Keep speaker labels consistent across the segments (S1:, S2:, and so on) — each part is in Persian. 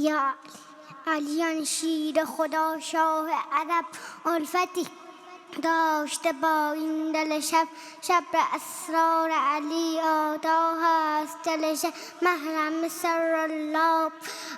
S1: یا علیان شیر خدا شاه عرب، الفتی داشته با این دل شب. شب اسرار علی آتا هست، دل شب محرم سر الله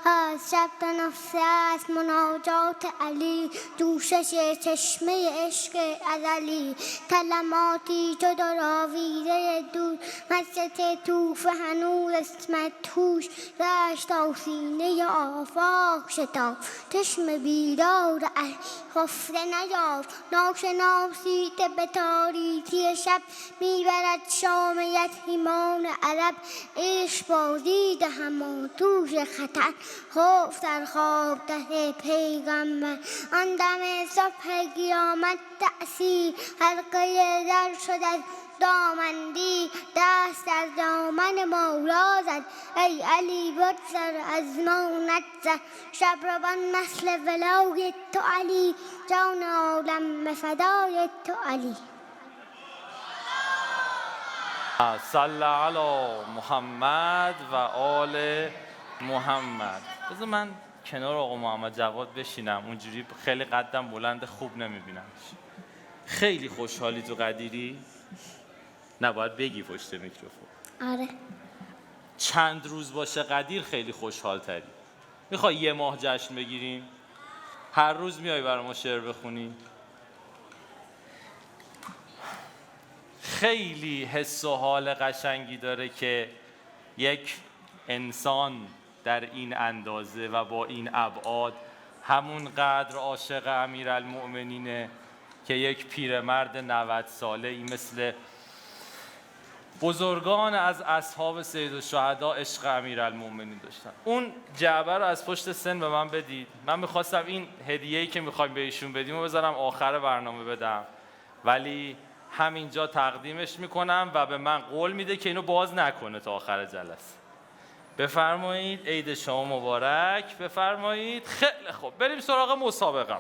S1: هست. شب نفس است مناجات علی، جوشش چشمه عشق ازلی. کلماتی چو دراویزه دود، مسجد توف هنوز اسم توش. رشت تا سینه آفاق شتاب، چشم بیدار علی خفته نیافت. ناشناسیده به تاریکی شب، میبرد شام یتیمان عرب. عشق بازی دهم و توش خطر، خوف در خواب ده پیغمبر. آن دم صبح قیامت تأثیر، حلقه در شد از دامندی. دست از دامن مولا زد، ای علی بگذر از ما نگذر. شب روان نسل ولای تو علی، جان عالم به فدای تو علی.
S2: صلی علی محمد و آل محمد. بذار من کنار آقا محمد جواد بشینم، اونجوری خیلی قدم بلند خوب نمیبینم. خیلی خوشحالی تو قدیری؟ نباید بگی پشت میکروفون.
S1: آره.
S2: چند روز باشه قدیر خیلی خوشحال تری. میخوای یه ماه جشن بگیریم؟ هر روز میای برای ما شعر بخونی؟ خیلی حس و حال قشنگی داره که یک انسان در این اندازه و با این ابعاد همون قدر عاشق امیرالمؤمنینه که یک پیرمرد 90 ساله‌ای مثل بزرگان از اصحاب سیدالشهدا عشق امیرالمؤمنین داشتن. اون جعبه رو از پشت سن به من بدید. من میخواستم این هدیه‌ای که میخوایم بهشون بدیم و بذارم آخر برنامه بدم، ولی همینجا تقدیمش میکنم و به من قول میده که اینو باز نکنه تا آخر جلسه. بفرمایید، عید شما مبارک. بفرمایید. خیلی خوب، بریم سراغ مسابقه.